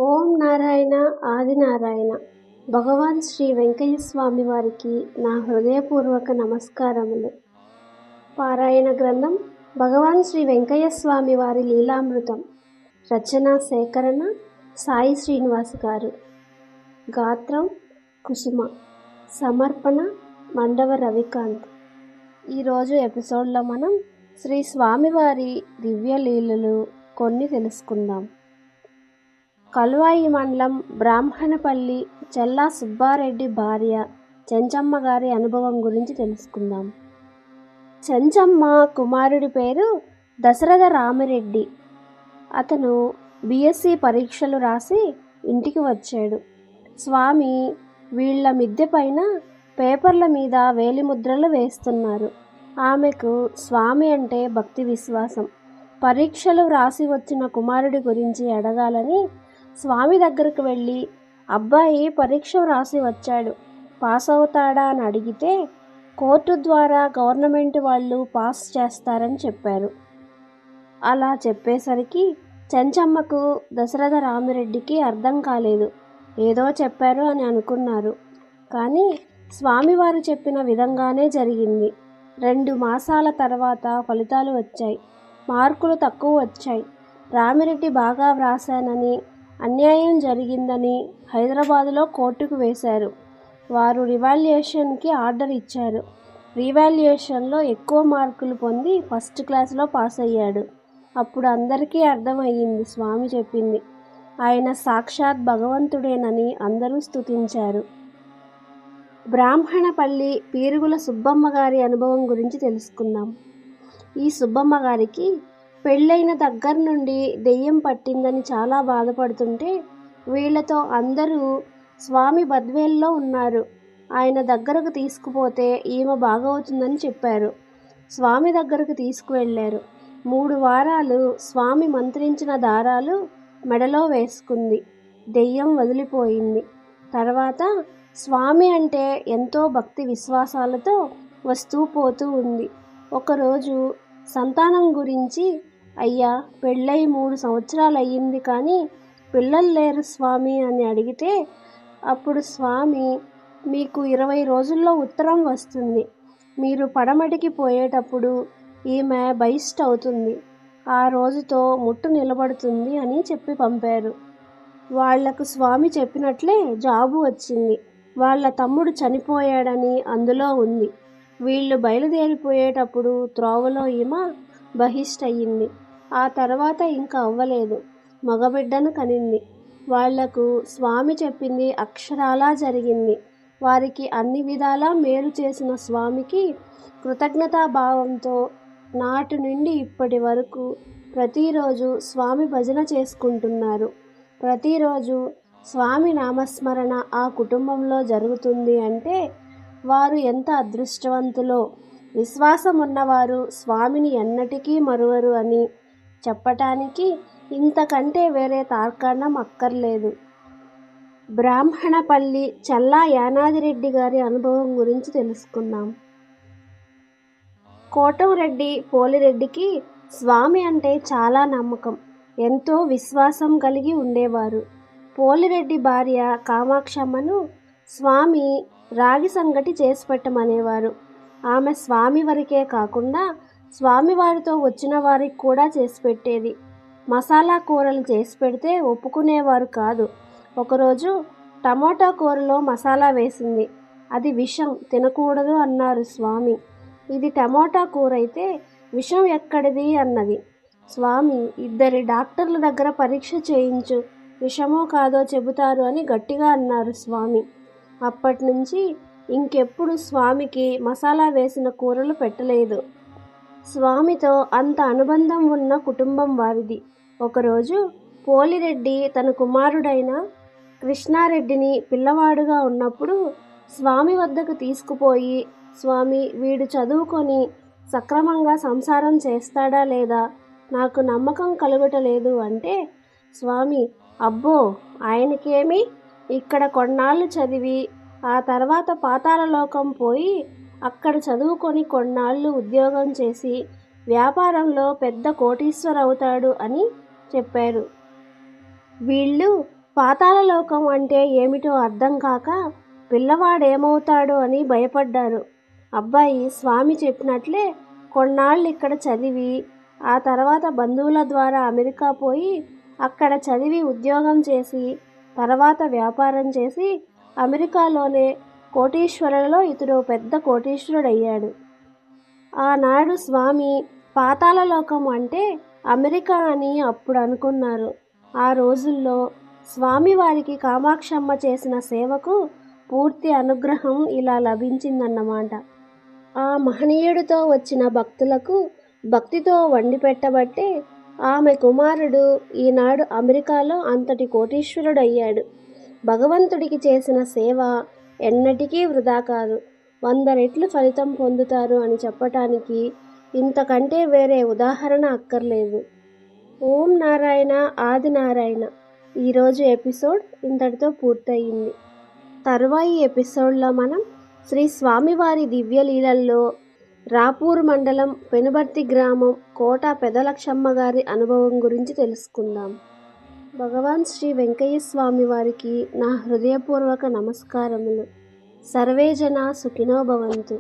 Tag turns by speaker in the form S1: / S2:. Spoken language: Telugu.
S1: ఓం నారాయణ ఆదినారాయణ. భగవాన్ శ్రీ వెంకయ్య స్వామి వారికి నా హృదయపూర్వక నమస్కారములు. పారాయణ గ్రంథం భగవాన్ శ్రీ వెంకయ్య స్వామి వారి లీలామృతం. రచన సేకరణ సాయి శ్రీనివాస్ గారు. గాత్రం కుసుమ. సమర్పణ మండవ రవికాంత్. ఈరోజు ఎపిసోడ్లో మనం శ్రీ స్వామివారి దివ్య లీలలు కొన్ని తెలుసుకుందాం. కలువాయి మండలం బ్రాహ్మణపల్లి చెల్లా సుబ్బారెడ్డి భార్య చెంచమ్మ గారి అనుభవం గురించి తెలుసుకుందాం. చెంచమ్మ కుమారుడి పేరు దశరథ రామిరెడ్డి. అతను బిఎస్సి పరీక్షలు రాసి ఇంటికి వచ్చాడు. స్వామి వీళ్ల మిద్దె పైన పేపర్ల మీద వేలిముద్రలు వేస్తున్నారు. ఆమెకు స్వామి అంటే భక్తి విశ్వాసం. పరీక్షలు రాసి వచ్చిన కుమారుడి గురించి అడగాలని స్వామి దగ్గరకు వెళ్ళి, అబ్బాయి పరీక్ష రాసి వచ్చాడు, పాస్ అవుతాడా అని అడిగితే కోర్టు ద్వారా గవర్నమెంట్ వాళ్ళు పాస్ చేస్తారని చెప్పారు. అలా చెప్పేసరికి చెంచమ్మకు దశరథ రామిరెడ్డికి అర్థం కాలేదు. ఏదో చెప్పారు అని అనుకున్నారు. కానీ స్వామివారు చెప్పిన విధంగానే జరిగింది. 2 మాసాల తర్వాత ఫలితాలు వచ్చాయి. మార్కులు తక్కువ వచ్చాయి. రామిరెడ్డి బాగా వ్రాశానని, అన్యాయం జరిగిందని హైదరాబాదులో కోర్టుకు వేశారు. వారు రివాల్యుయేషన్కి ఆర్డర్ ఇచ్చారు. రివాల్యుయేషన్లో ఎక్కువ మార్కులు పొంది ఫస్ట్ క్లాస్లో పాస్ అయ్యాడు. అప్పుడు అందరికీ అర్థమయ్యింది స్వామి చెప్పింది. ఆయన సాక్షాత్ భగవంతుడేనని అందరూ స్తుతించారు. బ్రాహ్మణపల్లి పీరుగుల సుబ్బమ్మ గారి అనుభవం గురించి తెలుసుకుందాం. ఈ సుబ్బమ్మ గారికి పెళ్ళైన దగ్గర నుండి దెయ్యం పట్టిందని చాలా బాధపడుతుంటే వీళ్లతో అందరూ స్వామి బద్వేల్లో ఉన్నారు, ఆయన దగ్గరకు తీసుకుపోతే ఈమె బాగవుతుందని చెప్పారు. స్వామి దగ్గరకు తీసుకువెళ్ళారు. 3 వారాలు స్వామి మంత్రించిన దారాలు మెడలో వేసుకుంది. దెయ్యం వదిలిపోయింది. తర్వాత స్వామి అంటే ఎంతో భక్తి విశ్వాసాలతో వస్తూ పోతూ ఉంది. ఒకరోజు సంతానం గురించి, అయ్యా పెళ్ళై 3 సంవత్సరాలు అయ్యింది కానీ పిల్లలు లేరు స్వామి అని అడిగితే, అప్పుడు స్వామి, మీకు 20 రోజుల్లో ఉత్తరం వస్తుంది. మీరు పడమటికి పోయేటప్పుడు ఈమె బహిష్ట్ అవుతుంది. ఆ రోజుతో ముట్టు నిలబడుతుంది అని చెప్పి పంపారు. వాళ్లకు స్వామి చెప్పినట్లే జాబు వచ్చింది. వాళ్ళ తమ్ముడు చనిపోయాడని అందులో ఉంది. వీళ్ళు బయలుదేరిపోయేటప్పుడు త్రోవలో ఈమె బహిష్ట్ అయ్యింది. ఆ తర్వాత ఇంకా అవ్వలేదు. మగబిడ్డను కనింది. వాళ్లకు స్వామి చెప్పింది అక్షరాలా జరిగింది. వారికి అన్ని విధాలా మేలు చేసిన స్వామికి కృతజ్ఞతాభావంతో నాటి నుండి ఇప్పటి వరకు ప్రతిరోజు స్వామి భజన చేసుకుంటున్నారు. ప్రతిరోజు స్వామి నామస్మరణ ఆ కుటుంబంలో జరుగుతుంది అంటే వారు ఎంత అదృష్టవంతులో. విశ్వాసం ఉన్నవారు స్వామిని ఎన్నటికీ మరువరు అని చెప్పటానికి ఇంతకంటే వేరే తార్కాణం అక్కర్లేదు. బ్రాహ్మణపల్లి చల్లా యానాదిరెడ్డి గారి అనుభవం గురించి తెలుసుకుందాం. కోటంరెడ్డి పోలిరెడ్డికి స్వామి అంటే చాలా నమ్మకం, ఎంతో విశ్వాసం కలిగి ఉండేవారు. పోలిరెడ్డి భార్య కామాక్షమ్మను స్వామి రాగి సంగటి చేసి పెట్టమనేవారు. ఆమె స్వామి వరకే కాకుండా స్వామివారితో వచ్చిన వారికి కూడా చేసి పెట్టేది. మసాలా కూరలు చేసి పెడితే ఒప్పుకునేవారు కాదు. ఒకరోజు టమోటా కూరలో మసాలా వేసింది. అది విషం, తినకూడదు అన్నారు స్వామి. ఇది టమోటా కూర అయితే విషం ఎక్కడిది అన్నది. స్వామి, 2 డాక్టర్ల దగ్గర పరీక్ష చేయించు, విషమో కాదో చెబుతారు అని గట్టిగా అన్నారు స్వామి. అప్పటి నుంచి ఇంకెప్పుడు స్వామికి మసాలా వేసిన కూరలు పెట్టలేదు. స్వామితో అంత అనుబంధం ఉన్న కుటుంబం వారిది. ఒకరోజు పోలిరెడ్డి తన కుమారుడైన కృష్ణారెడ్డిని పిల్లవాడుగా ఉన్నప్పుడు స్వామి వద్దకు తీసుకుపోయి, స్వామి వీడు చదువుకొని సక్రమంగా సంసారం చేస్తాడా లేదా, నాకు నమ్మకం కలుగటలేదు అంటే స్వామి, అబ్బో ఆయనకేమి, ఇక్కడ కొన్నాళ్ళు చదివి ఆ తర్వాత పాతాళలోకం పోయి అక్కడ చదువుకొని కొన్నాళ్ళు ఉద్యోగం చేసి వ్యాపారంలో పెద్ద కోటీశ్వర అవుతాడు అని చెప్పారు. వీళ్ళు పాతాళలోకం అంటే ఏమిటో అర్థం కాక పిల్లవాడేమవుతాడో అని భయపడ్డారు. అబ్బాయి స్వామి చెప్పినట్లే కొన్నాళ్ళు ఇక్కడ చదివి ఆ తర్వాత బంధువుల ద్వారా అమెరికా పోయి అక్కడ చదివి ఉద్యోగం చేసి తర్వాత వ్యాపారం చేసి అమెరికాలోనే కోటీశ్వరులలో ఇతడు పెద్ద కోటీశ్వరుడయ్యాడు. ఆనాడు స్వామి పాతాళలోకం అంటే అమెరికా అని అప్పుడు అనుకున్నారు. ఆ రోజుల్లో స్వామివారికి కామాక్షమ్మ చేసిన సేవకు పూర్తి అనుగ్రహం ఇలా లభించిందన్నమాట. ఆ మహనీయుడితో వచ్చిన భక్తులకు భక్తితో వండి పెట్టబట్టే ఆమె కుమారుడు ఈనాడు అమెరికాలో అంతటి కోటీశ్వరుడయ్యాడు. భగవంతుడికి చేసిన సేవ ఎన్నటికీ వృధా కాదు, 100 రెట్లు ఫలితం పొందుతారు అని చెప్పటానికి ఇంతకంటే వేరే ఉదాహరణ అక్కర్లేదు. ఓం నారాయణ ఆదినారాయణ. ఈరోజు ఎపిసోడ్ ఇంతటితో పూర్తయింది. తరువాయి ఎపిసోడ్లో మనం శ్రీ స్వామివారి దివ్యలీలల్లో రాపూర్ మండలం పెనుబర్తి గ్రామం కోట పెదలక్షమ్మ గారి అనుభవం గురించి తెలుసుకుందాం. భగవాన్ శ్రీ వెంకయ్య స్వామి వారికి నా హృదయపూర్వక నమస్కారములు. సర్వే జనా సుఖినో భవంతు.